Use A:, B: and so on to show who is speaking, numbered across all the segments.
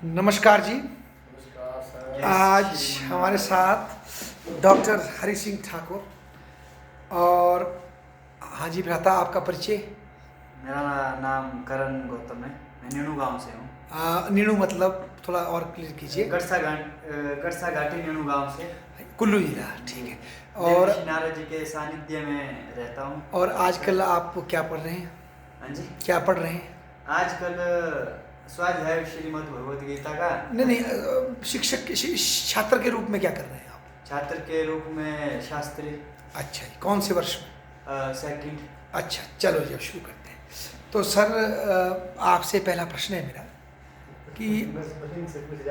A: नमस्कार जी।
B: नमस्कार सर।
A: आज हमारे साथ डॉक्टर हरि सिंह ठाकुर और हाँ जी भ्राता, आपका परिचय।
B: मेरा नाम करण गौतम है। मैं नीणू गांव से हूँ।
A: नीणू मतलब थोड़ा और क्लियर कीजिए।
B: गड़सा घाटी नीणू गांव से,
A: कुल्लू जिला, ठीक है।
B: और
A: और
B: नारद जी के सानिध्य में रहता हूँ।
A: और आजकल आप क्या पढ़ रहे हैं?
B: हाँ जी,
A: क्या पढ़ रहे हैं?
B: आजकल स्वाध्याय श्रीमद् भगवद गीता का।
A: नहीं नहीं, शिक्षक छात्र के रूप में क्या कर रहे हैं आप?
B: छात्र के रूप में शास्त्री।
A: अच्छा जी, कौन से वर्ष में?
B: सेकंड।
A: अच्छा, चलो जी अब शुरू करते हैं। तो सर, आपसे पहला प्रश्न है मेरा कि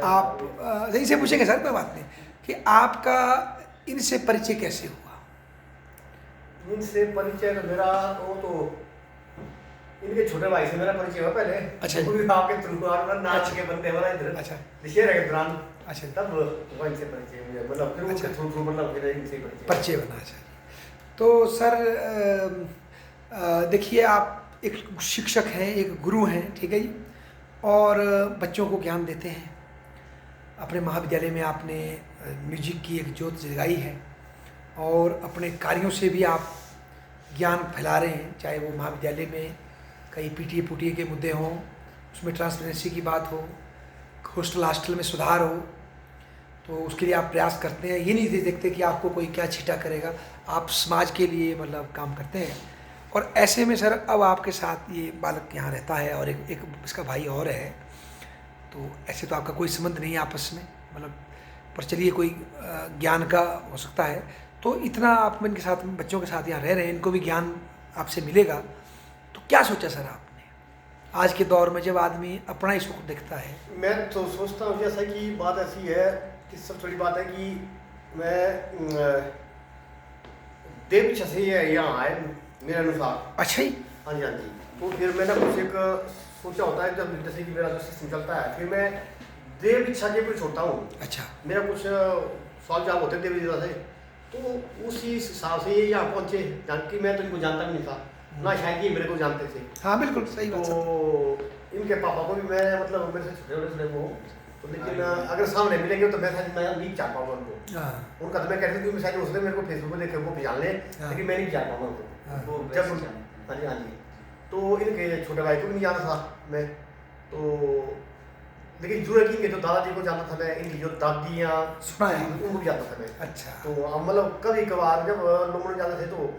A: आप यहीं से पूछेंगे सर, कोई बात नहीं, कि आपका इनसे परिचय कैसे हुआ?
C: इनसे परिचय तो मेरा वो तो इनके छोटे भाई से मेरा परिचय हुआ पहले।
A: अच्छा।
C: वो भी आपके थ्रू और नाच के बंदे हमारा इधर।
A: अच्छा
C: दशहरा के दौरान।
A: अच्छा,
C: तब वो इनसे परिचय हुआ, मतलब फिर
A: अच्छा।
C: उनके थ्रू मतलब फिर इनसे
A: परिचय बना। अच्छा जी। तो सर, देखिए, आप एक शिक्षक हैं, एक गुरु हैं, ठीक है जी, और बच्चों को ज्ञान देते हैं। अपने महाविद्यालय में आपने म्यूजिक की एक ज्योत जगाई है और अपने कार्यों से भी आप ज्ञान फैला रहे हैं, चाहे वो महाविद्यालय में कई पीटीए के मुद्दे हों, उसमें ट्रांसपेरेंसी की बात हो, हॉस्टल में सुधार हो, तो उसके लिए आप प्रयास करते हैं। ये नहीं देखते कि आपको कोई क्या छीटा करेगा, आप समाज के लिए मतलब काम करते हैं। और ऐसे में सर, अब आपके साथ ये बालक यहाँ रहता है और एक इसका भाई और है, तो ऐसे तो आपका कोई संबंध नहीं है आपस में, मतलब, पर चलिए कोई ज्ञान का हो सकता है। तो इतना आप इनके साथ, बच्चों के साथ यहाँ रह रहे हैं, इनको भी ज्ञान आपसे मिलेगा, तो क्या सोचा सर आपने आज के दौर में जब आदमी अपना ही सुख देखता है?
C: मैं तो सोचता हूँ जैसा कि बात ऐसी है कि सब थोड़ी बात है कि मैं देव इच्छा से यहाँ आए मेरे अनुसार।
A: अच्छा ही।
C: हाँ जी, हाँ जी। तो फिर मैंने कुछ एक सोचा होता है, जब जैसे कि मेरा जो सिस्टम चलता है, फिर मैं देव इच्छा के कुछ छोड़ता हूँ।
A: अच्छा।
C: मेरा कुछ सवाल जवाब होते देवी देवता से, तो उसी हिसाब से ये यहाँ पहुँचे, जानकि मैं तो इनको जानता भी नहीं था ना, शायद ये मेरे को जानते थे।
A: हाँ बिल्कुल सही बात।
C: तो इनके पापा को भी मैं, मतलब मेरे से छोटे वो, तो लेकिन अगर सामने मिलेंगे तो मैं शायद मैं नहीं चाह पाऊंगा उनको।
A: हाँ
C: उनका तो मैं कहती थी, शायद उसने मेरे को फेसबुक पे देखे वो जान ले, लेकिन मैं नहीं चाह पाऊंगा उनको।
B: वो
C: जब
B: वैसे जानते
C: हाँ जी, हाँ जी। तो इनके छोटे भाई को भी नहीं जानता था मैं, तो लेकिन जो है कि इनके जो दादाजी को जानता था मैं, इनकी जो दादियाँ
A: सुना है
C: उनको भी जानता था मैं।
A: अच्छा।
C: तो हम मतलब कभी कभार जब लोग जाते थे तो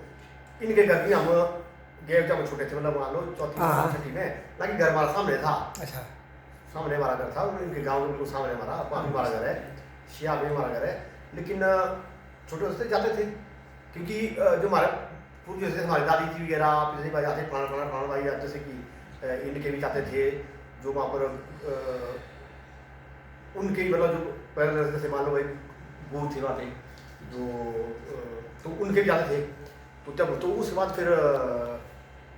C: इनके घर भी हम गए, जब हम छोटे थे, मतलब मान लो चौथी
A: हाँ।
C: छठी में, ना कि घर हमारा सामने था।
A: अच्छा।
C: सामने हमारा घर था, इनके गांव के बिल्कुल सामने हमारा हमारा घर है, शिया में हमारा घर है। लेकिन छोटे होते जाते थे, क्योंकि जो हमारे पूर्व जैसे हमारी दादी थी वगैरह, पिछले भाई आते फलाना भाई आते, जैसे कि इनके भी जाते थे, जो वहाँ पर उनके मतलब जो पहले जैसे मान लो भाई बूढ़ थे वहाँ पे, तो उनके भी जाते थे। तो जब तो उसके बाद फिर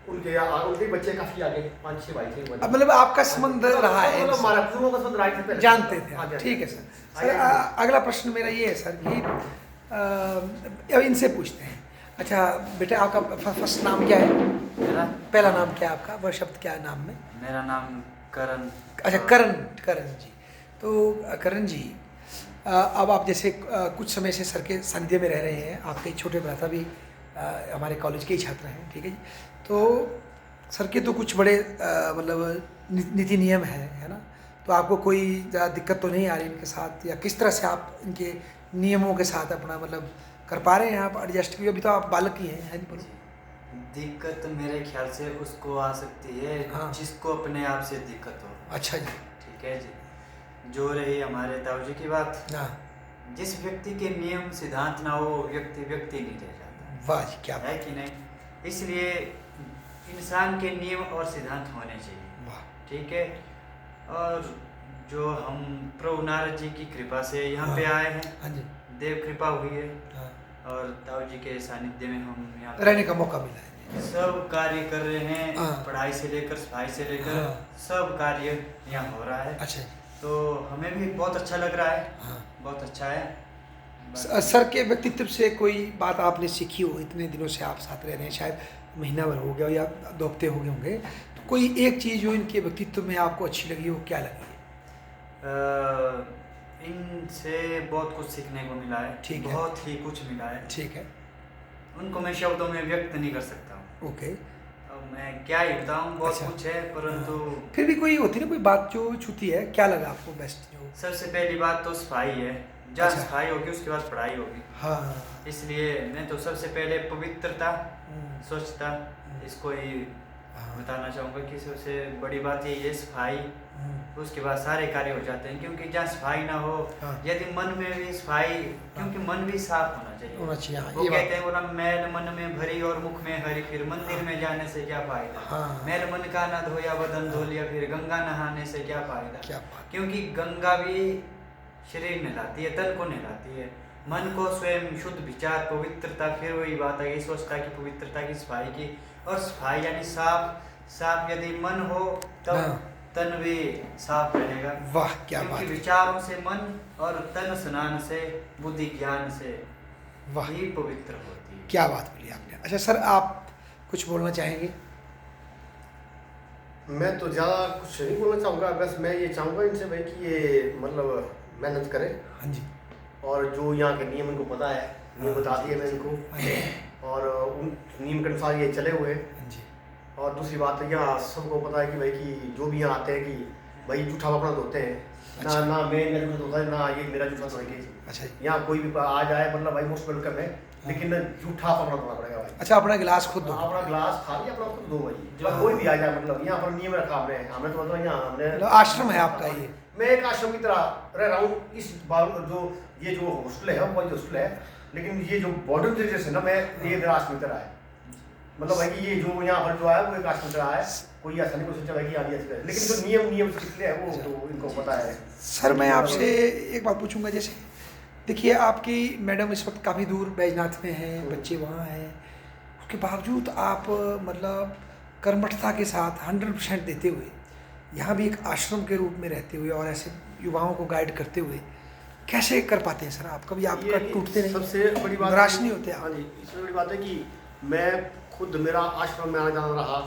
C: उनके बच्चे काफी आगे 5-6 भाई थे।
A: अब मतलब आपका संबंध रहा है,
C: मतलब हमारा पूर्वों का संबंध रहा है पहले,
A: जानते थे
C: हाँ
A: आप।
C: जी,
A: ठीक है
C: हाँ
A: सर।
C: जी।
A: सर, अगला प्रश्न मेरा ये है सर कि अब इनसे पूछते हैं। अच्छा बेटा, आपका फर्स्ट नाम क्या है?
B: मेरा
A: पहला नाम क्या है आपका? वह शब्द क्या है नाम में?
B: मेरा नाम करण।
A: अच्छा, करण जी। तो करण जी, अब आप जैसे कुछ समय से सर के सानिध्य में रह रहे हैं, आपके छोटे भ्राता भी हमारे कॉलेज के ही छात्र हैं, ठीक है जी। तो सर के तो कुछ बड़े मतलब नीति नियम है ना, तो आपको कोई ज़्यादा दिक्कत तो नहीं आ रही इनके साथ, या किस तरह से आप इनके नियमों के साथ अपना मतलब कर पा रहे हैं आप एडजस्ट? क्योंकि अभी तो आप बालक ही हैं, है नहीं? बोलो।
B: दिक्कत मेरे ख्याल से उसको आ सकती है,
A: हाँ।
B: जिसको अपने आप से दिक्कत हो।
A: अच्छा जी।
B: ठीक है जी। जो रही हमारे ताऊ जी की बात,
A: हाँ।
B: जिस व्यक्ति के नियम सिद्धांत ना हो, व्यक्ति नहीं रह जाता
A: वाह जी, क्या
B: है
A: बात
B: कि नहीं? इसलिए इंसान के नियम और सिद्धांत होने चाहिए।
A: वाह।
B: ठीक है। और जो हम प्रभु नारद जी की कृपा से यहाँ पे आए हैं,
A: हाँ जी।
B: देव कृपा हुई है,
A: हाँ।
B: और ताऊ जी के सानिध्य में हम यहाँ
A: रहने का मौका मिला है।
B: सब कार्य कर रहे हैं।
A: हाँ।
B: पढ़ाई से लेकर सफाई से लेकर
A: हाँ।
B: सब कार्य यहाँ हो रहा है।
A: अच्छा।
B: तो हमें भी बहुत अच्छा लग रहा है।
A: हाँ।
B: बहुत अच्छा है।
A: सर के व्यक्तित्व से कोई बात आपने सीखी हो? इतने दिनों से आप साथ रह रहे हैं, शायद महीना भर हो गया या 2 हफ्ते हो गए होंगे, तो कोई एक चीज़ जो इनके व्यक्तित्व में आपको अच्छी लगी हो, क्या लगी है?
B: इनसे बहुत कुछ सीखने को मिला है,
A: ठीक है।
B: बहुत ही कुछ मिला है।
A: ठीक है,
B: उनको मैं शब्दों में व्यक्त नहीं कर सकता हूँ।
A: ओके।
B: अब मैं क्या ही बताऊँ, बहुत
A: अच्छा।
B: कुछ है, परंतु
A: फिर भी कोई होती है ना कोई बात जो छूती है, क्या लगा आपको बेस्ट जो?
B: सबसे पहली बात तो सफाई है। जहाँ
A: अच्छा।
B: सफाई होगी उसके बाद पढ़ाई होगी।
A: हाँ।
B: इसलिए मैं तो सबसे पहले पवित्रता,
A: हम्म,
B: स्वच्छता, इसको ही
A: हाँ,
B: बताना चाहूँगा कि सबसे बड़ी बात यही है, सफाई।
A: हम्म,
B: उसके बाद सारे कार्य हो जाते हैं, क्योंकि जहाँ सफाई ना हो,
A: हाँ।
B: यदि मन में भी सफाई, क्योंकि मन भी साफ होना चाहिए।
A: होना चाहिए, हाँ,
B: वो
A: ये बात।
B: कहते हैं बोला, मैल मन में भरी और मुख में हरी, फिर मंदिर में जाने से क्या फायदा।
A: हाँ।
B: मैल मन का ना धोया बदन धो लिया, फिर गंगा नहाने से क्या फायदा।
A: क्या बात।
B: क्योंकि गंगा भी शरीर नहलाती है, तन को नहलाती है। मन को स्वयं शुद्ध विचार, पवित्रता, फिर वही बात है स्वच्छता की, पवित्रता की, सफाई की। और सफाई यानी साफ। साफ यदि मन हो तब
A: हाँ।
B: तन भी साफ रहेगा।
A: वाह, क्या
B: क्योंकि
A: बात है।
B: विचारों से मन और तन स्नान से, बुद्धि ज्ञान से
A: वाह,
B: ही पवित्र होती है।
A: क्या बात बोली आपने। अच्छा सर, आप कुछ बोलना चाहेंगे?
C: मैं तो ज़्यादा कुछ नहीं बोलना चाहूँगा, बस मैं ये चाहूँगा इनसे भाई कि ये मतलब मेहनत करें,
A: हाँ जी।
C: और जो यहाँ के नियम इनको पता है, नियम बता दिए मैं इनको,
A: हाँ जी।
C: और उन नियम के अनुसार ये चले हुए हैं।
A: हाँ जी।
C: और दूसरी बात है, यहाँ सबको पता है कि भाई कि जो भी यहाँ आते हैं कि भाई जूठा अपना धोते हैं ना,
A: अच्छा।
C: ना मैं मेरा जूठा धोता है, ना ये मेरा जूठा धोएंगे।
A: अच्छा जी।
C: यहाँ कोई भी आ जाए मतलब भाई मोस्ट वेलकम है, लेकिन जूठा अपना धोना पड़ेगा भाई।
A: अच्छा, अपना गिलास खुद दो।
C: अपना ग्लास खाली अपना खुद दो भाई,
B: जो-
C: कोई भी आ जाए, मतलब यहाँ पर नियम रखा हमने हमने तो मतलब यहाँ हमने
A: मतलब आश्रम है आपका ये?
C: मैं एक आश्रम की तरह रह रहा हूँ इस बार। जो ये जो हॉस्टल है वो हॉस्टल है, लेकिन ये जो बॉर्डर तरीके से ना, मैं ये मेरा आश्रम की तरह है। मतलब भाई कि ये जो यहाँ पर जो है वो एक आश्रम की तरह है, कोई ऐसा नहीं कोई सोचा भाई कि आगे ऐसे, लेकिन जो नियम कितने है वो तो इनको पता है।
A: सर, मैं आपसे एक बात पूछूंगा। जैसे देखिए, आपकी मैडम इस वक्त काफ़ी दूर बैजनाथ में हैं, बच्चे वहाँ हैं, उसके बावजूद आप मतलब कर्मठता के साथ 100% देते हुए यहाँ भी एक आश्रम के रूप में रहते हुए और ऐसे युवाओं को गाइड करते हुए कैसे कर पाते हैं सर? आप कभी आपका टूटते नहीं?
C: सबसे बड़ी बात
A: निराश नहीं होते आप?
C: हाँ जी, इससे बड़ी बात है कि मैं खुद, मेरा आश्रम में आना जाना रहा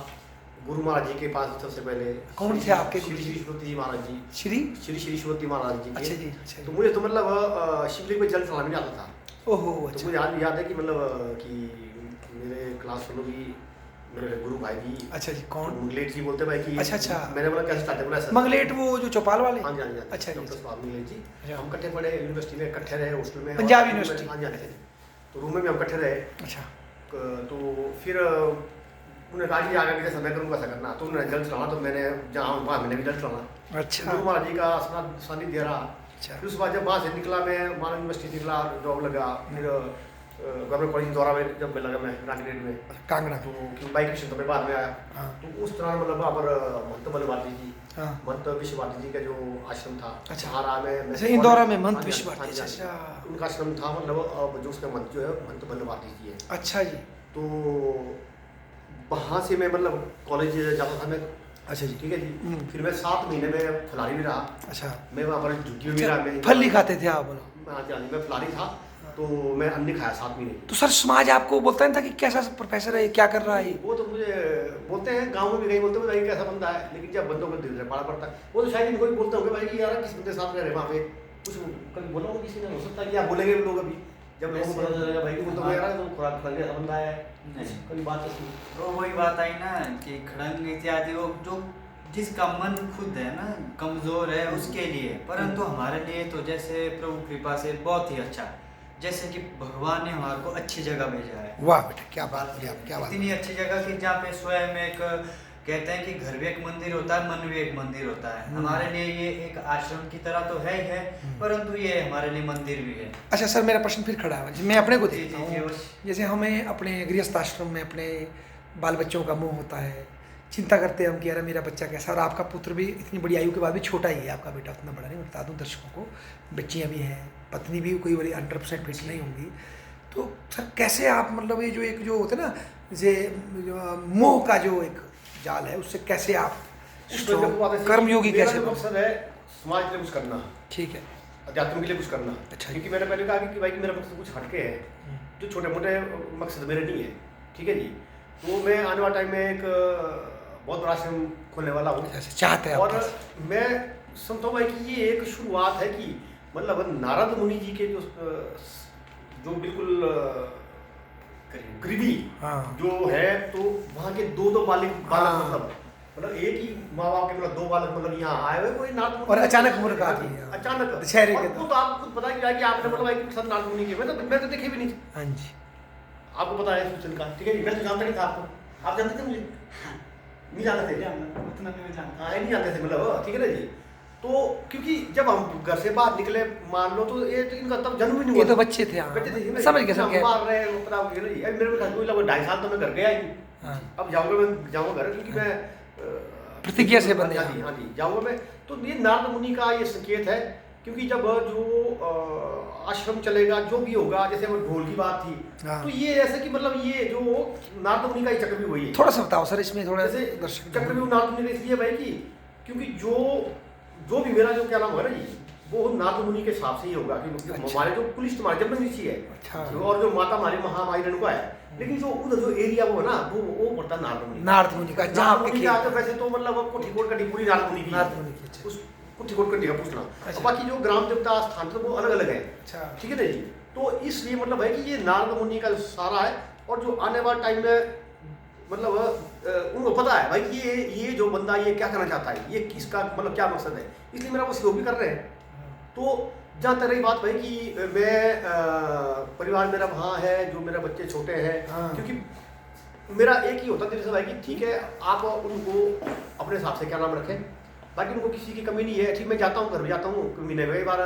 C: गुरु महाराज जी के पास सबसे पहले।
A: कौन थे आपके गुरु
C: श्री
A: जी?
C: श्री श्रीवती जी महाराज जी,
A: श्री
C: श्री श्रीवती महाराज जी के।
A: अच्छा जी। अच्छा
C: तो
A: जी।
C: मुझे तो मतलब शिवलिंग में जल चढ़ाने नहीं आता था।
A: ओहो,
C: तो
A: अच्छा।
C: मुझे आज याद है कि मतलब कि मेरे क्लास फेलो भी, मेरे गुरु भाई जी,
A: अच्छा जी। कौन?
C: मंगलेट जी बोलते भाई कि
A: अच्छा, अच्छा।
C: मैंने बोला कैसे स्टार्ट बोला सर
A: मंगलेट, वो जो चौपाल वाले?
C: हाँ जी, हाँ जी, हाँ जी।
A: अच्छा जी।
C: डॉक्टर साहब मंगलेट जी,
A: अच्छा।
C: हम इकट्ठे पढ़े यूनिवर्सिटी में, इकट्ठे रहे हॉस्टल में,
A: पंजाब
C: और रूम में-
A: यूनिवर्सिटी?
C: हाँ जी, हाँ जी। तो रूम में भी हम इकट्ठे रहे।
A: अच्छा।
C: तो फिर उन्होंने कहा कि आगे जैसा मैं करूँगा ऐसा करना, तो उन्होंने जल चढ़ाना, तो मैंने जहाँ वहाँ मैंने भी जल चढ़ाना।
A: अच्छा।
C: गुरु महाराज जी का सानिध्य रहा।
A: अच्छा।
C: फिर उसके बाद जब वहाँ से निकला, मैं मानव यूनिवर्सिटी निकला, जॉब लगा, फिर गवर्नमेंट कॉलेज इंदौरा में जब मैं लगा, मैं ग्रेड में,
A: कांगड़ा।
C: तो क्योंकि बाइक मिशन तो मैं बाद में आया।
A: हाँ।
C: तो उस तरह मतलब वहाँ पर महंत बल्लभ भारती जी,
A: हाँ।
C: महंत विश्व भारती जी का जो आश्रम था,
A: अच्छा।
C: वहाँ रहा मैं।
A: अच्छा, इंदौरा में महंत
C: हाँ जी,
A: विश्व
C: हाँ
A: भारती।
C: जी, हाँ जी।
A: अच्छा।
C: उनका आश्रम था, मतलब अब जो उसका महंत जो है महंत बल्लभ भारती जी है।
A: अच्छा जी।
C: तो वहाँ से मैं मतलब कॉलेज जाता था मैं।
A: अच्छा जी।
C: ठीक है जी। फिर मैं 7 महीने में फुलारी भी रहा,
A: अच्छा।
C: मैं वहाँ पर झुग्गी में भी रहा। मैं
A: फल नहीं खाते थे आप? बोलो।
C: हाँ जी, हाँ जी, मैं फुलारी था, तो मैं अन्न नहीं खाया 7 महीने।
A: तो सर, समाज आपको बोलता नहीं था कि कैसा प्रोफेसर है, क्या कर रहा है?
C: वो तो मुझे बोलते हैं, गांव में भी कहीं बोलते हैं भाई कैसा बंदा है, लेकिन जब बंदों को धीरे धीरे पड़ा पड़ता है, वो तो शायद इनको भी बोलते होंगे भाई कि यार किस बंदे के साथ रह रहे वहाँ पे, कुछ कभी बोला होगा किसी ने, हो सकता है कि आप बोलेंगे भी लोग अभी, जब लोगों को पता चलेगा भाई कि वो तो यार तो खुराक खा ऐसा बंदा है,
B: नहीं।
C: कभी बात ऐसी।
B: तो वही बात आई ना कि खड़ंग इत्यादि, वो जो जिसका मन खुद है ना कमजोर है उसके लिए, परंतु हमारे लिए तो जैसे प्रभु कृपा से बहुत ही अच्छा, जैसे कि भगवान ने हमारे को अच्छी जगह भेजा है।
A: वाह बेटा, क्या बात बोली आप, क्या बात।
B: इतनी अच्छी जगह कि जहाँ पे स्वयं एक कहते हैं कि घर भी एक मंदिर होता है, मन भी एक मंदिर होता है। हमारे लिए ये एक आश्रम की तरह तो है ही है, परंतु ये हमारे लिए मंदिर भी है।
A: अच्छा सर, मेरा प्रश्न फिर खड़ा है, मैं अपने को
B: जी,
A: देखता
B: जी, जी,
A: हूँ।
B: अवश्य।
A: जैसे हमें अपने गृहस्थ आश्रम में अपने बाल बच्चों का मोह होता है, चिंता करते हैं हम कि यार मेरा बच्चा कैसा, और आपका पुत्र भी इतनी बड़ी आयु के बाद भी छोटा ही है, आपका बेटा उतना बड़ा नहीं, बता दूँ दर्शकों को, बच्चियाँ भी हैं, पत्नी भी कोई बड़ी 100% फिट नहीं होंगी। तो सर कैसे आप मतलब ये जो एक जो होता है ना, जे मोह का जो एक जाल है, उससे कैसे आप कर्मयोगी कैसे?
C: मकसद है समाज के लिए कुछ करना,
A: ठीक है,
C: अध्यात्म के लिए कुछ करना।
A: अच्छा।
C: क्योंकि मैंने पहले कहा कि भाई मेरा मकसद कुछ हटके है, जो छोटे मोटे मकसद मेरे नहीं है। ठीक है जी। तो मैं आने वाले टाइम में एक बहुत बड़ा आश्रम खोलने वाला हूँ,
A: जैसे चाहते हैं
C: और
A: आप।
C: मैं समझता हूँ भाई कि ये एक शुरुआत है कि मतलब नारद मुनि जी के जो बिल्कुल गरीबी
A: हाँ
C: जो है, तो वहाँ के दो बालक
A: हाँ।
C: मतलब एक ही माँ बाप के मतलब दो बालक मतलब यहाँ आए हुए कोई नारद मुनि
A: और अचानक
C: के-
A: मुलाकात हुई है।
C: अचानक
A: दशहरे के
C: और वो तो आपको खुद पता ही है कि आपने मतलब एक साथ नारद मुनि के मैं तो देखे भी नहीं।
A: हाँ जी।
C: आपको पता है सूचन का, ठीक है जी, मैं तो जानता नहीं था आपको, आप जानते थे मुझे? नहीं जानते थे,
B: उतना नहीं जानता।
C: हाँ नहीं जानते थे मतलब, ठीक है ना जी। तो क्योंकि जब हम घर से बाहर निकले मान लो तो ये तो इनका तब जन्म ही नहीं
A: ये
C: हुआ
A: तो
C: था।
A: बच्चे थे, हाँ
C: बच्चे थे ना,
A: समझ गए समझ गए।
C: मार रहे वो पता हो गया ना जी। अब मेरे को कोई लगभग 2.5 साल तो मैं घर गया ही नहीं।
A: हाँ।
C: अब जाऊंगा, मैं जाऊंगा घर क्योंकि मैं
A: प्रतिज्ञा से बंधे
C: हाँ जी, हाँ जी जाऊंगा मैं। तो ये नारद मुनि का ये संकेत है, क्योंकि जब जो आश्रम चलेगा जो भी होगा, जैसे वो ढोल की बात थी,
A: हाँ।
C: तो ये ऐसे कि मतलब ये जो नारद मुनि का ही चक्रव्यूह वही है।
A: थोड़ा सा बताओ सर इसमें, थोड़ा
C: जैसे
A: दर्शक
C: चक्रव्यूह नारद मुनि का इसलिए भाई कि क्योंकि जो भी मेरा जो क्या नाम है ना जी, वो नारद मुनि के हिसाब से ही होगा कि
A: अच्छा।
C: हमारे जो कुलिष्ठ हमारे जन्म ऋषि है,
A: अच्छा।
C: और जो माता हमारी महामाई रेणुका है, लेकिन जो उधर जो एरिया वो है ना, वो पड़ता है नारद मुनि।
A: नारद मुनि का, जहाँ
C: नारद
A: आपके
C: मुनि का तो वैसे तो मतलब कोठीकोट कटी पूरी नारद मुनि की है।
A: नारद मुनि की, अच्छा।
C: उस कोठीकोट कटी का पूछना।
A: अच्छा।
C: और बाकी जो ग्राम देवता स्थान तो वो अलग अलग है,
A: अच्छा।
C: ठीक है ना जी। तो इसलिए मतलब है कि ये नारद मुनि का सारा है, और जो आने वाले टाइम में मतलब उनको पता है भाई कि ये जो बंदा ये क्या करना चाहता है, ये किसका मतलब क्या मकसद है, इसलिए मेरा वो सहयोग भी कर रहे हैं। तो जहाँ तक रही बात भाई कि मैं परिवार मेरा वहाँ है, जो मेरे बच्चे छोटे हैं,
A: हाँ।
C: क्योंकि मेरा एक ही होता है दिल से भाई कि ठीक है आप उनको अपने हिसाब से क्या नाम रखें, बाकी उनको किसी की कमी नहीं है। ठीक, मैं जाता हूँ, घर भी जाता हूँ महीने में कई बार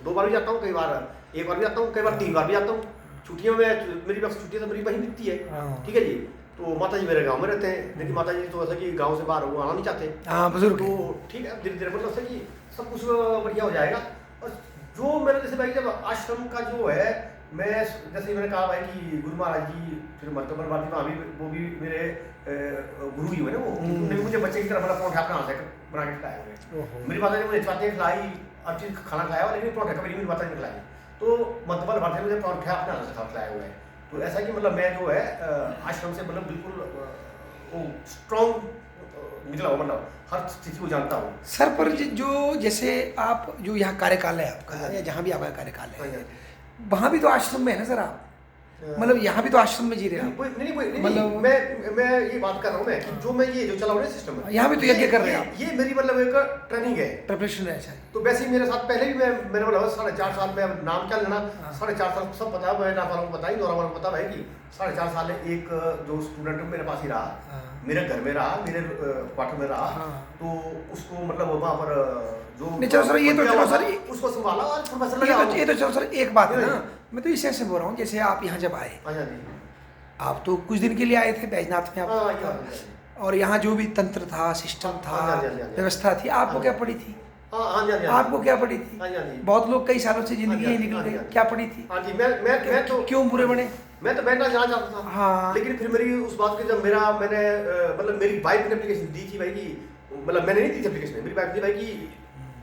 C: 2 बार भी जाता हूँ, कई बार 1 बार भी जाता हूँ, कई बार 3 बार भी जाता हूँ। छुट्टियों में मेरी बस छुट्टी तो मेरी वहीं बीतती है,
A: हाँ।
C: ठीक है जी। तो माता जी मेरे गांव में रहते हैं, लेकिन माता जी तो ऐसा कि गांव से बाहर वो आना नहीं चाहते।
A: हाँ बुजुर्ग
C: तो
A: हैं।
C: ठीक है, धीरे धीरे मतलब से कि सब कुछ बढ़िया हो जाएगा। और जो मेरा जैसे भाई जब आश्रम का जो है, मैं जैसे मैंने कहा भाई कि गुरु महाराज जी, फिर महत्वपूर्ण बात वहाँ भी वो भी मेरे गुरु ही हुए ना, वो उन्होंने मुझे बच्चे की तरह बड़ा परोठा अपना हाथ से बना के खिलाए हुए।
A: ओहो।
C: मेरी माता जी मुझे चपाती खिलाई, हर चीज़ खाना खिलाया, लेकिन परोठा कभी नहीं मेरी माता जी ने खिलाई। तो मतबल भरते मुझे परोठा अपने हाथ से खिलाया हुआ है। तो ऐसा कि मतलब मैं जो है आश्रम से मतलब बिल्कुल वो स्ट्रॉन्ग निकला हुआ, मतलब हर स्थिति को जानता हूँ।
A: सर पर जो जैसे आप जो यहाँ कार्यकाल है आपका, या जहाँ भी आपका कार्यकाल
C: हाँ
A: है,
C: जी।
A: वहाँ भी तो आश्रम में है ना सर आप, मतलब यहाँ भी तो आश्रम में जी रहे हैं आप।
C: नहीं,
A: मतलब-
C: मैं ये बात कर रहा हूँ मैं कि जो मैं ये जो चला हुआ है सिस्टम है,
A: यहाँ भी तो यज्ञ कर रहे हैं आप।
C: ये मेरी मतलब एक ट्रेनिंग है।
A: प्रिपरेशन है, अच्छा।
C: तो वैसे ही मेरे साथ पहले भी मैंने बोला 4.5 साल में, अब नाम क्या लेना,
A: हाँ।
C: 4.5 साल सब पता है, मैं वालों को पता ही, दोहरा वालों को पता है कि 4.5 साल एक जो स्टूडेंट मेरे पास ही रहा,
A: हाँ।
C: मेरे घर में रहा, मेरे क्वार्टर में रहा।
A: हाँ।
C: तो उसको मतलब वहाँ पर जो
A: नहीं चलो सर, ये तो चलो सर,
C: उसको संभाला और प्रोफेसर
A: ये तो चलो सर एक बात है ना, मैं तो इसी से बोल रहा हूँ, जैसे आप यहाँ जब आए,
C: हाँ जी,
A: आप तो कुछ दिन के लिए आए थे बैजनाथ में
C: हाँ,
A: आप,
C: हाँ,
A: और यहाँ जो भी तंत्र था, सिस्टम था,
C: हाँ, हाँ, हाँ, हाँ।
A: व्यवस्था थी, आपको
C: हाँ।
A: क्या पड़ी थी?
C: हाँ जी, हाँ जी, हाँ जी।
A: आपको क्या पड़ी थी?
C: हाँ जी, हाँ जी।
A: बहुत लोग कई सालों से जिंदगी
C: हाँ जी,
A: ही निकल
C: हाँ जी,
A: गई,
C: हाँ जी।
A: क्या पड़ी थी?
C: हाँ जी, मैं तो
A: क्यों बुरे बने?
C: मैं तो बैठना जाना चाहता था।
A: हाँ।
C: लेकिन फिर मेरी उस बात की जब मैंने मतलब मेरी वाइफ ने एप्लीकेशन दी थी भाई की, मतलब मैंने नहीं दी थी एप्लीकेशन, मेरी वाइफ दी भाई की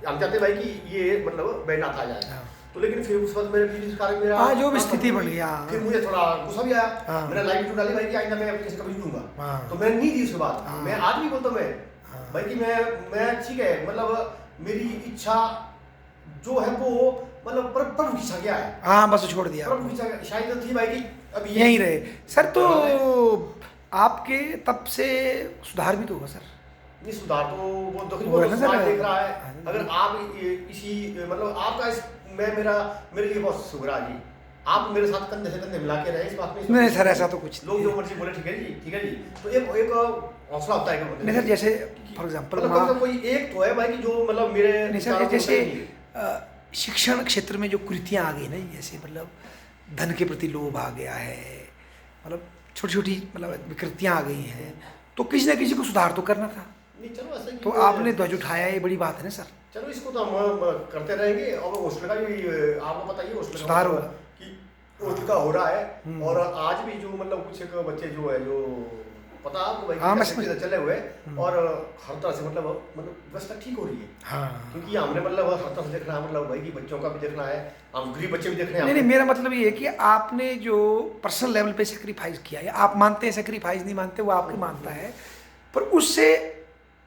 C: हम चाहते भाई कि ये मतलब बैठना था जाए।
A: हाँ।
C: तो लेकिन फिर उस वक्त मेरे बिजनेस कार्य मेरा
A: हाँ, जो भी स्थिति बनी, हाँ।
C: फिर मुझे थोड़ा गुस्सा भी आया।
A: हाँ।
C: मैंने लाइव टू डाली भाई कि आइंदा मैं एप्लीकेशन कभी नहीं दूंगा।
A: हाँ।
C: तो मैंने नहीं दी उसके बाद।
A: हाँ।
C: मैं आज भी बोलता हूँ मैं
A: हाँ।
C: भाई कि मैं ठीक है, मतलब मेरी इच्छा जो है वो मतलब प्रभु की इच्छा क्या है,
A: हाँ बस छोड़ दिया
C: प्रभु की इच्छा शायद थी भाई कि अब ये
A: यहीं रहे सर। तो आपके तब से सुधार भी तो होगा सर।
C: नहीं, सुधार तो वो दक्षिण
A: वो है
C: को
A: ना
C: समाज
A: सर।
C: देख रहा है।
A: हाँ।
C: अगर आप इसी मतलब आपका मेरे लिए बहुत शुक्र है जी, आप मेरे साथ कंधे से कंधे मिला के रहे इस बात में।
A: नहीं सर, ऐसा तो कुछ
C: लोग
A: नहीं
C: जो मर्जी बोले, ठीक है जी, ठीक है जी। तो एक हौसला होता है
A: नहीं सर, जैसे फॉर एग्जाम्पल
C: मतलब कम से कम कोई एक तो है भाई कि जो मतलब मेरे
A: नहीं सर,
C: विचारों को
A: जैसे
C: नहीं।
A: शिक्षण क्षेत्र में जो कुरीतियाँ आ गई ना, जैसे मतलब धन के प्रति लोभ आ गया है, मतलब छोटी छोटी मतलब विकृतियाँ आ गई हैं, तो किसी ना किसी को सुधार तो करना था।
C: नहीं, चलो ऐसे
A: तो आपने ध्वज उठाया, ये बड़ी बात है ना सर।
C: चलो इसको तो हम करते रहेंगे। और हॉस्टल का भी आपको पता ही है, हॉस्टल का
A: सुधार होगा।
C: कि हॉस्टल का हो रहा है।
A: हम्म।
C: और आज भी जो मतलब कुछ एक बच्चे जो है, जो पता है आपको भाई
A: हाँ, मैं
C: कैसे
A: समझ-
C: चले हुए, और हर तरह से मतलब व्यवस्था ठीक हो रही है।
A: हाँ
C: क्योंकि हमने मतलब हर तरफ से देखना है, मतलब भाई की बच्चों का भी देखना है, हम गरीब बच्चे भी देखने हैं।
A: नहीं नहीं, मेरा मतलब ये है कि आपने जो पर्सनल लेवल पे सेक्रीफाइस किया है, आप मानते हैं सेक्रीफाइस, नहीं मानते वो आपकी मानता है, पर उससे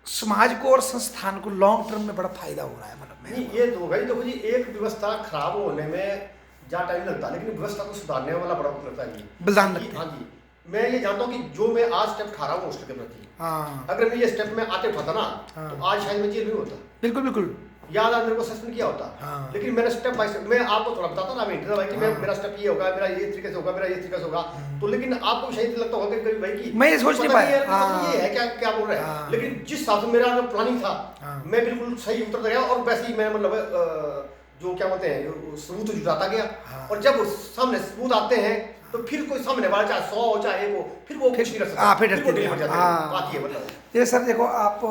A: समाज को और संस्थान को लॉन्ग टर्म में बड़ा फायदा हो रहा है, मतलब
C: नहीं ये तो होगा ही। देखो जी, एक व्यवस्था खराब होने में ज़्यादा टाइम लगता है, लेकिन व्यवस्था को सुधारने वाला बड़ा वक्त लगता है जी।
A: बलिदान
C: कि-
A: लगते हैं।
C: हाँ जी, मैं ये जानता हूँ कि जो मैं आज स्टेप उठा रहा हूँ हॉस्टल के प्रति,
A: हाँ
C: अगर मैं ये स्टेप में आते उठाता ना
A: हाँ।
C: तो आज शायद मैं जेल में होता,
A: बिल्कुल बिल्कुल।
C: याद आज मेरे को सस्पेंड किया होता।
A: हाँ।
C: लेकिन मैंने स्टेप बाय स्टेप, मैं आपको थोड़ा बताता ना अभी भाई कि मैं
A: हाँ।
C: मेरा स्टेप ये होगा, मेरा ये तरीके से होगा, मेरा ये तरीके से होगा। तो लेकिन आपको शायद लगता होगा कभी भाई कि
A: मैं ये सोच नहीं
C: पता
A: पाया।
C: यार,
A: हाँ।
C: ये है क्या क्या बोल रहा है।
A: हाँ।
C: लेकिन जिस हिसाब से मेरा जो प्लानिंग था,
A: हाँ।
C: मैं बिल्कुल सही उतर गया और वैसे ही मैं मतलब जो क्या बोलते हैं सबूत जुटाता गया।
A: हाँ।
C: और जब सामने सबूत आते हैं तो फिर कोई सामने वाला चाहे 100 हो चाहे 1 हो, फिर वो कुछ नहीं कर सकता।
A: हाँ, फिर
C: वो
A: डरते
C: डिलीवर
A: नहीं।
C: जाते हैं।
A: हाँ।
C: बात ये मतलब
A: ये सर देखो आप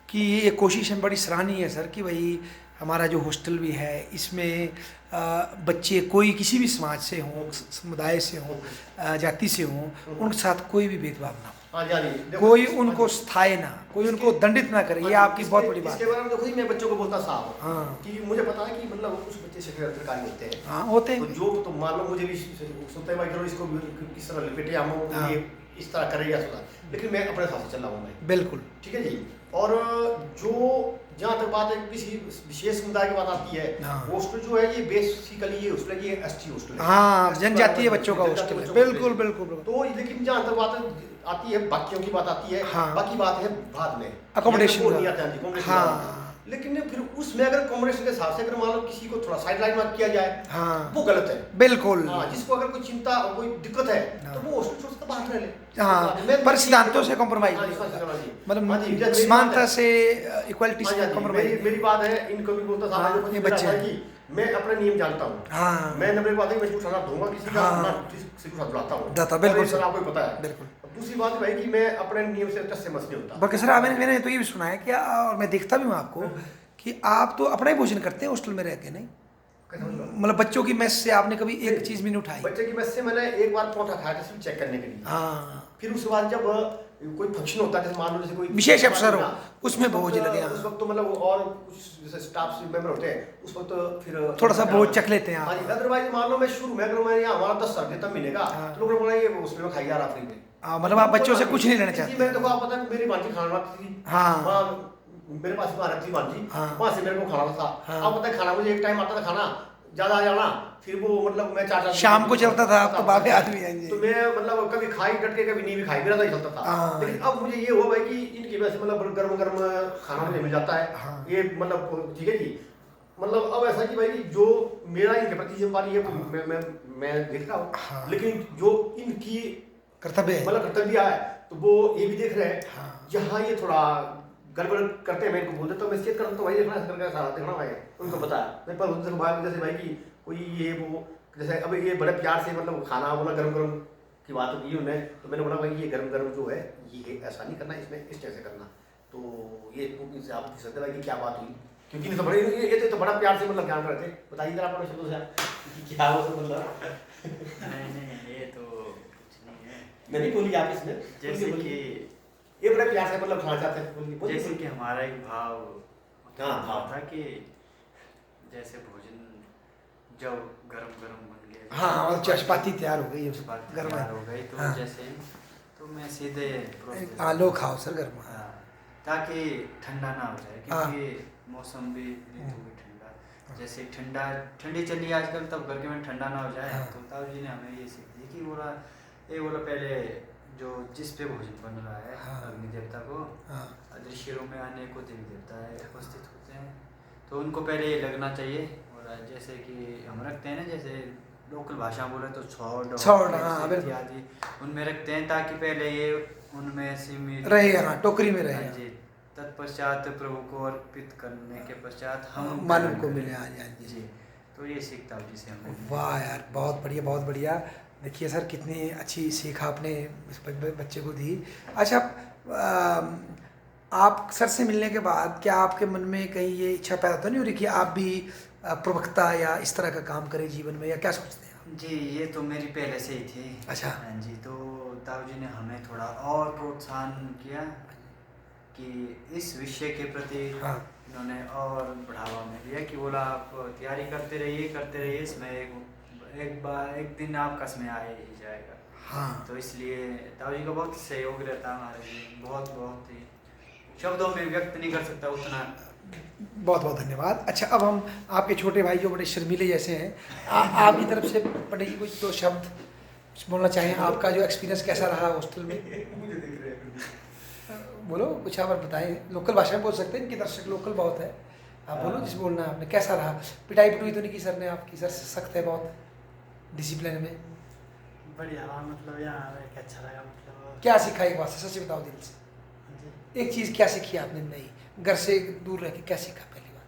A: की ये कोशिश है बड़ी सराहनीय है सर कि भाई हमारा जो हॉस्टल भी है इसमें बच्चे कोई किसी भी समाज से हों, समुदाय से हों, जाति से हों, उनके साथ कोई भी भेदभाव ना हो,
C: हाँ जी, हाँ जी। देखो,
A: कोई
C: हाँ
A: उनको
C: जी।
A: स्थाय ना, कोई उनको दंडित ना करे, ये आपकी बहुत बड़ी बात
C: इसके
A: है।
C: बारे में देखो जी, मैं बच्चों को बोलता साहब
A: हाँ।
C: कि मुझे पता है कि मतलब कुछ बच्चे सरकारी होते हैं,
A: हाँ होते
C: तो
A: हैं।
C: जो तो मान लो मुझे भी सुनते हैं भाई चलो इसको किस तरह लपेटे हम
A: हाँ।
C: ये इस तरह करे या सुना, लेकिन मैं अपने हिसाब से चल रहा हूँ मैं,
A: बिल्कुल।
C: ठीक है जी। और जो जहाँ तक बात है किसी विशेष समुदाय की बात आती है,
A: हाँ।
C: हॉस्टल जो है ये बेसिकली ये हॉस्टल ये एसटी हॉस्टल है।
A: हाँ,
C: ST
A: जनजातीय बच्चों का
C: जनजातीय
A: हॉस्टल है।
C: बच्चों का
A: बिल्कुल,
C: हॉस्टल है।
A: बिल्कुल, बिल्कुल।
C: तो लेकिन जहाँ तक बात आती है बाकियों की बात आती है,
A: हाँ।
C: बाकी बात है बाद में
A: Accommodation
C: वो
A: का।
C: नहीं आता है accommodation
A: हाँ।
C: का। लेकिन फिर उसमें अगर कॉम्बिनेशन के हिसाब से अगर मान लो किसी को थोड़ा साइड लाइन में किया जाए,
A: हाँ
C: वो गलत है।
A: बिल्कुल।
C: हाँ, जिसको अगर कोई चिंता और कोई दिक्कत है
A: हाँ।
C: तो वो हॉस्टल छोड़ सकता, बाहर रह ले।
A: हाँ,
C: मैं-
A: पर सिद्धांतों से compromise
C: हाँ जी,
A: नहीं होता।
C: हाँ जी।
A: मतलब
C: हाँ जी, जैसे मेरी
A: समानता
C: बात है।
A: से इक्वालिटी
C: हाँ
A: से
C: जी, हाँ जी,
A: कॉम्प्रोमाइज
C: मेरी बात है, इनको भी बोलता था
A: हाँ,
C: जो कुछ
A: ये
C: मेरा
A: बच्चे
C: था
A: हैं।
C: कि मैं अपना नियम जानता हूँ।
A: हाँ
C: मैं नंबर एक बात है कि मैं झूठ ना दूंगा किसी का,
A: हाँ।
C: ना किसी को साथ बुलाता हूँ।
A: जाता, बिल्कुल
C: और ये
A: सर।
C: सर आपको भी पता है।
A: बिल्कुल।
C: अब दूसरी बात है भाई कि मैं अपने नियम से टच से मस नहीं होता।
A: बल्कि सर मैंने तो ये भी सुना है कि और मैं देखता भी हूँ आपको कि आप तो अपना ही भोजन करते हैं हॉस्टल में रह के, नहीं
C: कैसा मतलब?
A: मतलब बच्चों की मेस से आपने कभी एक चीज भी नहीं उठाई?
C: बच्चे की मेस से मैंने एक बार परोठा खाया था सिर्फ चेक करने के लिए।
A: हाँ,
C: फिर उसके बाद जब कोई फंक्शन होता है जैसे मान लो जैसे कोई
A: विशेष अवसर हो,
C: ना,
A: उसमें
C: उस वक्त-
A: भोज लगे, हाँ।
C: उस वक्त तो मतलब और कुछ जैसे स्टाफ से मेंबर होते हैं उस वक्त फिर
A: थोड़ा सा भोज चख लेते हैं
C: हाँ
A: आप।
C: जी। अदरवाइज मान लो मैं शुरू में अगर मैं यहाँ हमारा 10 सर देता महीने का,
A: हाँ।
C: तो लोगों ने बोला ये उसमें खाई जा रहा फ्री में।
A: हाँ, मतलब आप बच्चों से कुछ नहीं लेना चाहते।
C: मैं देखो आप पता है मेरी भांजी खाना बनाती थी।
A: हाँ।
C: वहाँ मेरे पास वहाँ रहती थी भांजी,
A: हाँ।
C: वहाँ से मेरे को खाना था।
A: हाँ।
C: अब पता है खाना मुझे एक टाइम आता था खाना ज्यादा आ जाना, फिर वो मतलब मैं 4
A: शाम को चलता था, आप तो बाबे आदमी हैं जी।
C: तो मैं मतलब कभी खाई डट के कभी नहीं भी खाई, मेरा तो ही चलता था।
A: हाँ।
C: लेकिन अब मुझे ये हुआ भाई कि इनकी वजह से मतलब गर्म गर्म खाना मुझे मिल जाता है।
A: हाँ।
C: ये मतलब ठीक है जी। मतलब अब ऐसा कि भाई कि जो मेरा इनके प्रति जिम्मेदारी है वो मैं देख रहा हूँ।
A: हाँ।
C: लेकिन जो इनकी
A: कर्तव्य है।
C: मतलब कर्तव्य है तो वो ये भी देख रहे हैं।
A: हाँ।
C: जहाँ ये थोड़ा गड़बड़ करते हैं मैं इनको बोल देता हूँ, मैं चेक करता हूँ भाई देखना ऐसा करके सारा देखना भाई उनको पता है। मैं पर उनसे भाई जैसे भाई कि कोई ये वो जैसे अब ये बड़े प्यार से मतलब खाना बोला गरम गरम की बात की उन्हें, तो मैंने बोला भाई ये गरम गरम जो है ये ऐसा नहीं करना, इसमें इस तरह से करना। तो ये इनसे आप पूछ सकते भाई कि क्या बात हुई, क्योंकि नहीं तो बड़े ये तो बड़ा प्यार से मतलब ज्ञान रहे थे। बताइए जरा अपने शब्दों से क्या वो सब मतलब।
B: नहीं ये तो कुछ नहीं है।
C: नहीं बोलिए आप इसमें
B: जैसे कि
C: ये बड़े प्यार से मतलब खाना चाहते हैं बोलिए।
B: जैसे कि हमारा एक भाव
C: हाँ, भाव।
B: था कि जैसे भोजन जब गरम गरम बन गया,
A: हाँ, और चशपाती तैयार हो गई है,
B: चपाती
A: गर्म
B: तैयार
A: है।
B: हो गई, तो
A: हाँ।
B: जैसे तो मैं सीधे परोस देता हूँ।
A: आलो खाओ सर गर्म।
B: हाँ, ताकि ठंडा ना हो जाए,
A: हाँ।
B: क्योंकि मौसम भी ऋतु भी ठंडा, जैसे ठंडी चली आजकल, तब घर के में ठंडा ना हो जाए।
A: हाँ।
B: तो ताऊ जी ने हमें ये सीख दी कि बोला पहले जो जिस पे भोजन बन रहा है
A: हाँ।
B: अग्नि देवता को,
A: हाँ।
B: अदृश्य रूप में अनेकों देवी देवता है उपस्थित होते हैं, तो उनको पहले ये लगना चाहिए। और जैसे कि हम रखते हैं ना, जैसे लोकल भाषा बोले तो
A: छौड़, हाँ, बिल्कुल।
B: इत्यादि उनमें रखते हैं, ताकि पहले ये उनमें सीमित
A: रहे, हाँ, टोकरी में रहे।
B: हाँ जी। तत्पश्चात प्रभु को अर्पित करने के पश्चात हम
A: मालूम को मिले। हाँ जी, हाँ जी।
B: जी। तो ये सीखता हूँ जिसे हम
A: वाह यार, बहुत बढ़िया, बहुत बढ़िया। देखिए सर कितनी अच्छी सीख आपने इस बच्चे को दी। अच्छा, आप सर से मिलने के बाद क्या आपके मन में कहीं ये इच्छा पैदा तो नहीं हो रही कि आप भी प्रवक्ता या इस तरह का काम करें जीवन में, या क्या सोचते हैं आप?
B: जी, ये तो मेरी पहले से ही थी।
A: अच्छा।
B: हाँ जी। तो ताऊ जी ने हमें थोड़ा और प्रोत्साहन किया कि इस विषय के प्रति
A: हाँ।
B: इन्होंने और बढ़ावा में दिया कि बोला आप तैयारी करते रहिए, इसमें एक दिन आपका समय आ ही जाएगा।
A: हाँ।
B: तो इसलिए ताऊ जी का बहुत सहयोग रहता है हमारे लिए, बहुत ही शब्दों में व्यक्त नहीं कर सकता उतना।
A: बहुत बहुत धन्यवाद। अच्छा, अब हम आपके छोटे भाई जो बड़े शर्मीले जैसे हैं, आपकी तरफ से बड़े कुछ दो शब्द कुछ बोलना चाहें। आपका जो एक्सपीरियंस कैसा रहा हॉस्टल में?
C: मुझे देख रहे हैं
A: बोलो कुछ आप बताएं, लोकल भाषा में बोल सकते हैं, इनके दर्शक लोकल बहुत है। आप बोलो जिस बोलना है आपने। कैसा रहा? पिटाई पिटुई तो नहीं की सर ने आपकी? सर सख्त है बहुत डिसिप्लिन में।
D: बढ़िया रहा, मतलब यहाँ रह के अच्छा लगा। मतलब
A: क्या सीखा एक बात से, सच बताओ दिल से,
D: जी,
A: एक चीज़ क्या सीखी आपने? नहीं, घर से दूर रह के क्या सीखा पहली बार?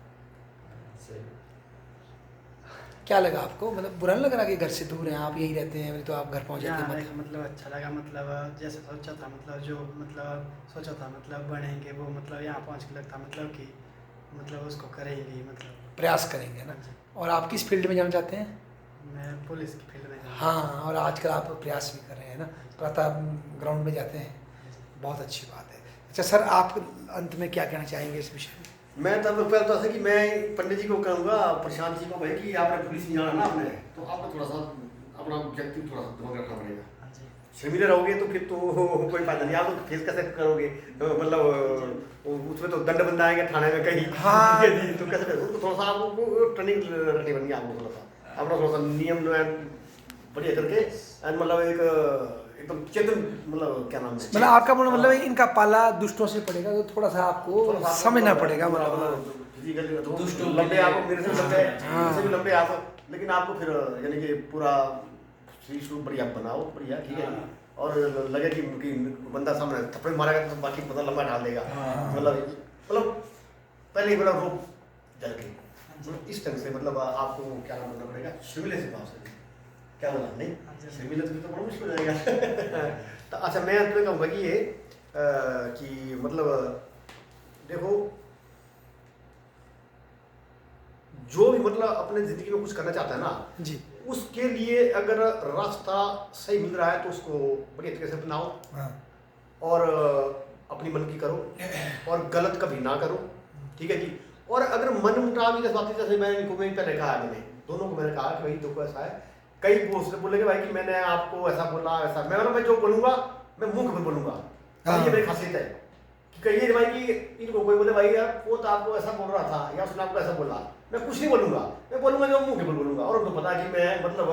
A: क्या लगा आपको? मतलब बुरा नहीं लग रहा कि घर से दूर हैं आप, यही रहते हैं, तो आप घर पहुँच
D: यहाँ
A: जाते
D: रह
A: हैं?
D: के मतलब अच्छा लगा। मतलब जैसे सोचा था, मतलब जो मतलब सोचा था मतलब बनेंगे वो, मतलब यहाँ पहुँच के लगता मतलब कि मतलब उसको करेंगे, मतलब
A: प्रयास करेंगे ना। और आप किस फील्ड में जाना चाहते हैं?
D: मैं पुलिस की फील्ड में जाना।
A: हाँ, और आजकल आप प्रयास भी कर रहे हैं ना, प्रातः ग्राउंड में जाते हैं, बहुत अच्छी बात है। अच्छा सर, आप अंत में क्या कहना चाहेंगे इस विषय में?
C: मैं तब पहले तो ऐसा कि मैं पंडित जी को कहूँगा, प्रशांत जी को भाई कि आपने पुलिस नहीं जाना ना आपने, तो आपको थोड़ा सा अपना व्यक्तित्व थोड़ा सा दिमाग रखना पड़ेगा।
D: हाँ जी,
C: शर्मीले रहोगे तो फिर तो कोई फायदा नहीं, आप तो फेस कैसे करोगे? मतलब उसमें तो दंड बंदा आएंगे थाने में कहीं।
A: हाँ।
C: ठीक है जी, तो कैसे करोगे? उनको थोड़ा सा आपको ट्रेनिंग रखनी पड़ेगी, आपको थोड़ा सा अपना थोड़ा सा नियम बढ़िया करके, मतलब एक एकदम चेतन, मतलब क्या नाम है,
A: मतलब आपका मतलब इनका पाला दुष्टों से पड़ेगा, तो थोड़ा सा आपको
C: थोड़ा सा
A: समझना पड़ेगा। मतलब
C: फिजिकली तो
B: दुष्टों
C: लंबे
B: के
C: आप मेरे से लंबे,
A: हाँ।
C: मेरे से भी लंबे आप, लेकिन आपको फिर यानी कि पूरा श्री स्वरूप बढ़िया बनाओ, बढ़िया, ठीक है जी। और लगे कि बंदा सामने थप्पड़ मारेगा तो बाकी पता लंबा डाल देगा, मतलब पहले ही बड़ा रोप जल के, मतलब इस ढंग से, मतलब आपको क्या नाम करना पड़ेगा, शिविले से भाव से, क्या बोला नहीं, शिविले तो बड़ा मुश्किल हो जाएगा। तो अच्छा, मैं तुम्हें कहूँगा कि ये कि मतलब देखो, जो भी मतलब अपने जिंदगी में कुछ करना चाहता है ना
A: जी,
C: उसके लिए अगर रास्ता सही मिल रहा है तो उसको बढ़िया तरीके से अपनाओ,
A: हाँ,
C: और अपनी मन की करो, और गलत कभी ना करो, ठीक है जी। और अगर मन मुटाव की बात, जैसे मैंने पहले कहा, मैंने दोनों को मैंने कहा कि भाई देखो ऐसा है, कई दोस्त बोलेंगे भाई कि मैंने आपको ऐसा बोला वैसा, मैं जो बोलूँगा मैं मुंह पर बोलूँगा, ये मेरी खासियत है। कि कहिए भाई कि इनको कोई बोले भाई यार वो तो आपको ऐसा बोल रहा था, या उसने आपको ऐसा बोला, मैं कुछ नहीं बोलूँगा, मैं बोलूँगा जो मुंह के बल बोलूँगा, और उनको पता है कि मैं मतलब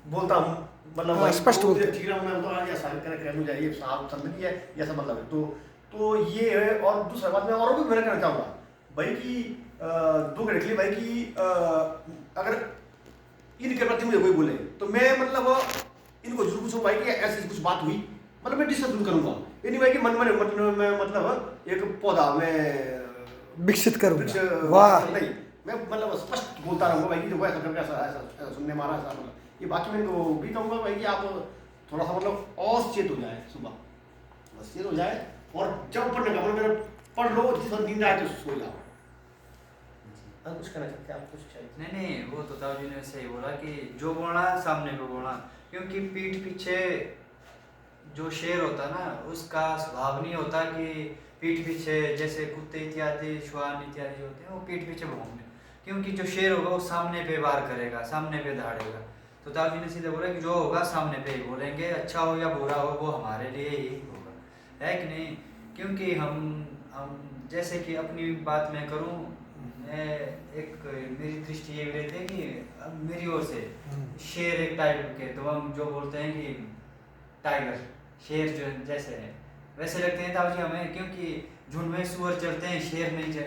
C: बोलता हूँ, मतलब
A: हाँ,
C: भाई
A: स्पष्ट बोलते हैं।
C: ठीक है, मैं तो आज ऐसा कर मुझे ये साफ समझ है, ये ऐसा मतलब है, तो ये है। और दूसरा बात मैं और भी मैंने कहना चाहूँगा भाई कि दो घंटे के लिए भाई कि अगर इनके प्रति मुझे कोई बोले तो मैं मतलब इनको जरूर पूछूँ भाई कि ऐसी कुछ बात हुई, मतलब मैं डिस्कस करूँगा, ये नहीं भाई कि मन में मतलब एक पौधा में
A: विकसित करूँगा।
C: वृक्ष
A: वाह,
C: नहीं, मैं मतलब स्पष्ट बोलता रहूँगा भाई कि देखो ऐसा करके ऐसा सुनने मारा ऐसा, मतलब ये बाकी मैं इनको भी कहूँगा भाई कि आप थोड़ा सा मतलब और चेत हो जाए, सुबह बस चेत हो जाए, और जब पढ़ने का मतलब पढ़ लो, जिस वक्त नींद आए तो सो जाओ। कुछ कहना चाहते हैं आप? कुछ चाहिए?
B: नहीं, वो तो ताऊ जी ने सही बोला कि जो बोलना सामने पे बोलना, क्योंकि पीठ पीछे जो शेर होता ना उसका स्वभाव नहीं होता कि पीठ पीछे, जैसे कुत्ते इत्यादि श्वान इत्यादि होते हैं वो पीठ पीछे भौंकने, क्योंकि जो शेर होगा वो सामने पे वार करेगा, सामने पे दहाड़ेगा। तो ताऊ जी ने सीधे बोला कि जो होगा सामने पे ही बोलेंगे, अच्छा हो या बुरा हो वो हमारे लिए ही होगा, है कि नहीं? क्योंकि हम जैसे कि अपनी बात मैं करूँ, मैं एक मेरी दृष्टि ये रहती है कि अब मेरी ओर से शेर एक टाइप के, तो हम जो बोलते हैं कि टाइगर शेर जो जैसे है वैसे लगते हैं ताऊ जी हमें, क्योंकि झुंड में सुअर चलते हैं, शेर नहीं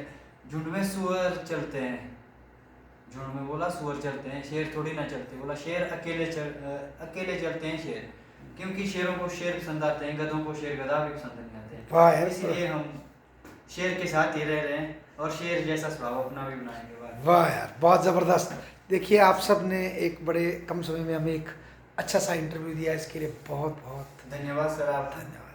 B: झुंड में सुअर चलते हैं, झुंड में बोला सुअर चलते हैं, शेर थोड़ी ना चलते, बोला शेर अकेले चलते हैं शेर, क्योंकि शेरों को शेर पसंद आते हैं, गधों को शेर गधा भी पसंद नहीं
A: वाह
B: आते
A: यार।
B: हैं, इसलिए हम शेर के साथ ही रह रहे हैं और शेर जैसा स्वभाव अपना भी बनाएंगे।
A: वाह यार, बहुत ज़बरदस्त। देखिए आप सब ने एक बड़े कम समय में हमें एक अच्छा सा इंटरव्यू दिया, इसके लिए बहुत बहुत
B: धन्यवाद सर, आप
A: धन्यवाद।